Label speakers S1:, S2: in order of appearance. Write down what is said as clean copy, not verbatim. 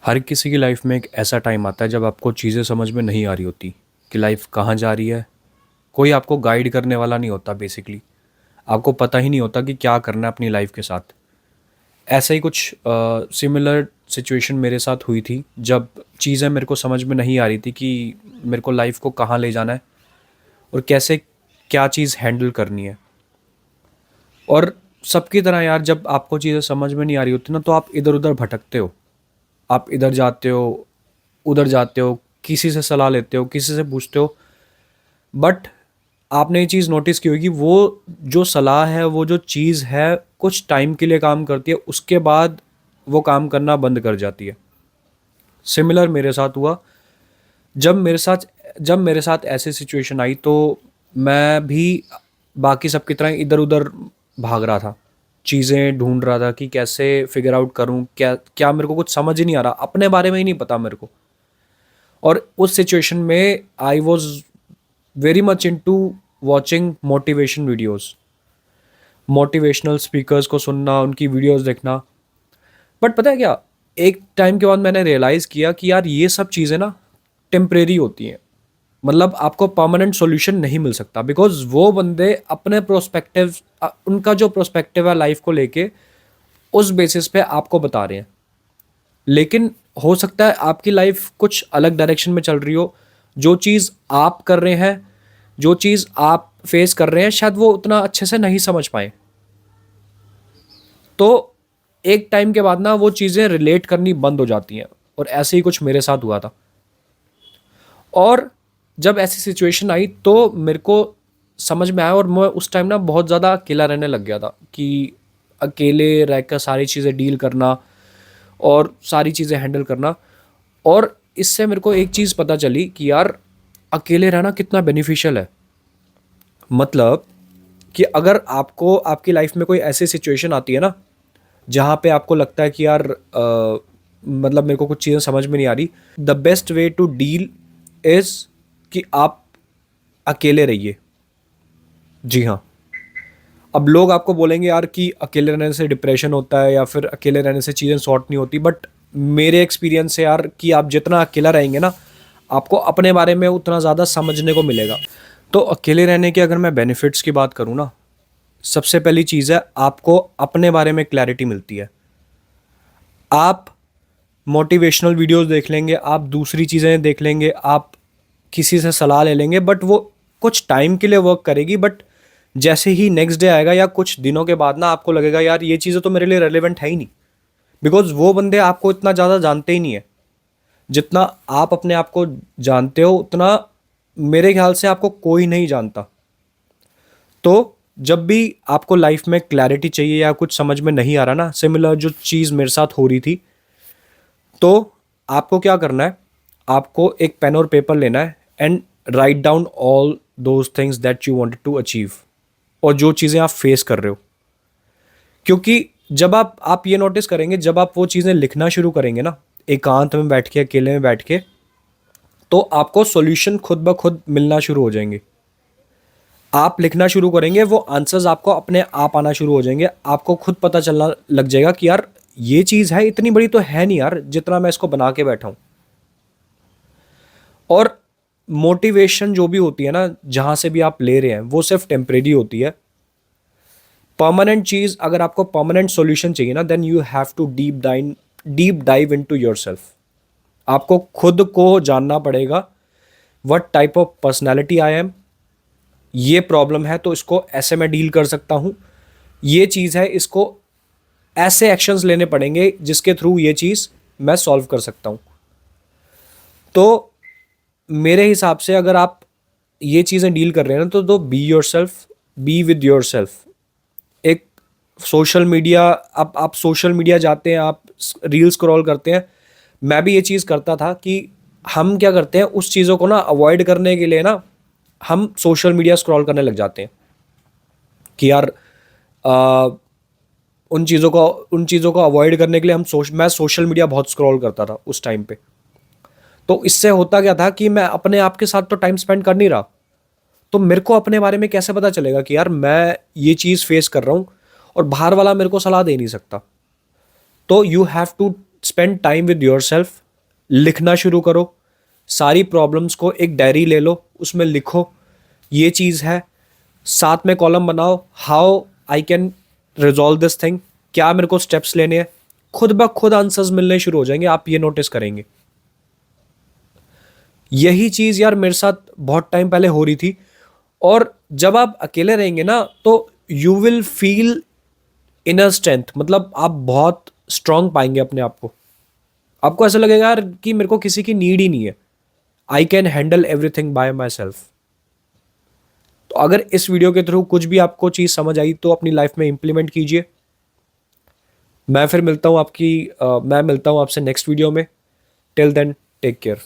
S1: हर किसी की लाइफ में एक ऐसा टाइम आता है जब आपको चीज़ें समझ में नहीं आ रही होती कि लाइफ कहाँ जा रही है। कोई आपको गाइड करने वाला नहीं होता बेसिकली। आपको पता ही नहीं होता कि क्या करना है अपनी लाइफ के साथ। ऐसा ही कुछ सिमिलर सिचुएशन मेरे साथ हुई थी जब चीज़ें मेरे को समझ में नहीं आ रही थी कि मेरे को लाइफ को कहाँ ले जाना है और कैसे क्या चीज़ हैंडल करनी है। और सबकी तरह यार, जब आपको चीज़ें समझ में नहीं आ रही होती ना, तो आप इधर उधर भटकते हो। आप इधर जाते हो, उधर जाते हो, किसी से सलाह लेते हो, किसी से पूछते हो। बट आपने ये चीज़ नोटिस की होगी, वो जो सलाह है, वो जो चीज़ है, कुछ टाइम के लिए काम करती है, उसके बाद वो काम करना बंद कर जाती है। सिमिलर मेरे साथ हुआ। जब मेरे साथ जब मेरे साथ ऐसी सिचुएशन आई, तो मैं भी बाकी सबकी तरह इधर उधर भाग रहा था। चीज़ें ढूंढ रहा था कि कैसे फिगर आउट करूं, क्या क्या। मेरे को कुछ समझ ही नहीं आ रहा, अपने बारे में ही नहीं पता मेरे को। और उस सिचुएशन में I was very much into watching motivation videos, motivational speakers को सुनना, उनकी वीडियोस देखना। बट पता है क्या, एक टाइम के बाद मैंने रियलाइज़ किया कि यार ये सब चीज़ें ना टेम्परेरी होती हैं। मतलब आपको परमानेंट सॉल्यूशन नहीं मिल सकता, बिकॉज वो बंदे अपने प्रोस्पेक्टिव, उनका जो प्रोस्पेक्टिव है लाइफ को लेके, उस बेसिस पे आपको बता रहे हैं। लेकिन हो सकता है आपकी लाइफ कुछ अलग डायरेक्शन में चल रही हो। जो चीज़ आप कर रहे हैं, जो चीज़ आप फेस कर रहे हैं, शायद वो उतना अच्छे से नहीं समझ पाए। तो एक टाइम के बाद ना वो चीज़ें रिलेट करनी बंद हो जाती हैं। और ऐसे ही कुछ मेरे साथ हुआ था। और जब ऐसी सिचुएशन आई तो मेरे को समझ में आया, और मैं उस टाइम ना बहुत ज़्यादा अकेला रहने लग गया था कि अकेले रहकर सारी चीज़ें डील करना और सारी चीज़ें हैंडल करना। और इससे मेरे को एक चीज़ पता चली कि यार, अकेले रहना कितना बेनिफिशियल है। मतलब कि अगर आपको आपकी लाइफ में कोई ऐसी सिचुएशन आती है ना, जहाँ पे आपको लगता है कि यार मतलब मेरे को कुछ चीज़ें समझ में नहीं आ रही, the best way to deal is कि आप अकेले रहिए। जी हाँ। अब लोग आपको बोलेंगे यार कि अकेले रहने से डिप्रेशन होता है या फिर अकेले रहने से चीज़ें सॉर्ट नहीं होती। बट मेरे एक्सपीरियंस से यार, कि आप जितना अकेला रहेंगे ना, आपको अपने बारे में उतना ज़्यादा समझने को मिलेगा। तो अकेले रहने के अगर मैं बेनिफिट्स की बात करूँ ना, सबसे पहली चीज़ है, आपको अपने बारे में क्लैरिटी मिलती है। आप मोटिवेशनल वीडियोस देख लेंगे, आप दूसरी चीज़ें देख लेंगे, आप किसी से सलाह ले लेंगे, बट वो कुछ टाइम के लिए वर्क करेगी। बट जैसे ही नेक्स्ट डे आएगा या कुछ दिनों के बाद ना, आपको लगेगा यार ये चीज़ें तो मेरे लिए रेलेवेंट है ही नहीं। बिकॉज वो बंदे आपको इतना ज़्यादा जानते ही नहीं है। जितना आप अपने आप को जानते हो, उतना मेरे ख्याल से आपको कोई नहीं जानता। तो जब भी आपको लाइफ में क्लैरिटी चाहिए या कुछ समझ में नहीं आ रहा ना, सिमिलर जो चीज़ मेरे साथ हो रही थी, तो आपको क्या करना है, आपको एक पेन और पेपर लेना है and write down all those things that you wanted to achieve, और जो चीज़ें आप फेस कर रहे हो। क्योंकि जब आप ये नोटिस करेंगे, जब आप वो चीज़ें लिखना शुरू करेंगे ना, एकांत में बैठ के, अकेले में बैठ के, तो आपको सॉल्यूशन खुद ब खुद मिलना शुरू हो जाएंगे। आप लिखना शुरू करेंगे, वो आंसर्स आपको अपने आप आना शुरू हो जाएंगे। आपको खुद पता चलना लग जाएगा कि यार ये चीज़ है, इतनी बड़ी तो है नहीं यार जितना मैं इसको बना के बैठा हूँ। और मोटिवेशन जो भी होती है ना, जहाँ से भी आप ले रहे हैं, वो सिर्फ टेम्परेरी होती है। परमानेंट चीज़, अगर आपको परमानेंट सॉल्यूशन चाहिए ना, then you have to deep dive into yourself. आपको खुद को जानना पड़ेगा, what type of personality I am. ये प्रॉब्लम है तो इसको ऐसे मैं डील कर सकता हूँ। ये चीज़ है, इसको ऐसे एक्शंस लेने पड़ेंगे जिसके थ्रू ये चीज़ मैं सॉल्व कर सकता हूँ। तो मेरे हिसाब से अगर आप ये चीज़ें डील कर रहे हैं ना, तो be your self, be with your self. एक सोशल मीडिया, आप सोशल मीडिया जाते हैं, आप रील स्क्रॉल करते हैं। मैं भी ये चीज़ करता था कि हम क्या करते हैं, उस चीज़ों को ना अवॉइड करने के लिए ना, हम सोशल मीडिया स्क्रॉल करने लग जाते हैं कि यार आ, उन चीज़ों को अवॉइड करने के लिए मैं सोशल मीडिया बहुत स्क्रॉल करता था उस टाइम पे। तो इससे होता क्या था कि मैं अपने आप के साथ तो टाइम स्पेंड कर नहीं रहा। तो मेरे को अपने बारे में कैसे पता चलेगा कि यार मैं ये चीज़ फेस कर रहा हूँ, और बाहर वाला मेरे को सलाह दे नहीं सकता। तो you have to spend time with yourself, लिखना शुरू करो, सारी प्रॉब्लम्स को एक डायरी ले लो, उसमें लिखो ये चीज़ है, साथ में कॉलम बनाओ how I can resolve this thing, क्या मेरे को स्टेप्स लेने हैं, खुद ब खुद आंसर्स मिलने शुरू हो जाएंगे, आप ये नोटिस करेंगे। यही चीज़ यार मेरे साथ बहुत टाइम पहले हो रही थी। और जब आप अकेले रहेंगे ना तो you will feel inner strength, मतलब आप बहुत स्ट्रांग पाएंगे अपने आप को। आपको ऐसा लगेगा यार कि मेरे को किसी की नीड ही नहीं है, I can handle everything by my self. तो अगर इस वीडियो के थ्रू कुछ भी आपको चीज़ समझ आई तो अपनी लाइफ में इंप्लीमेंट कीजिए। मैं मिलता हूँ आपसे नेक्स्ट वीडियो में। Till then take care.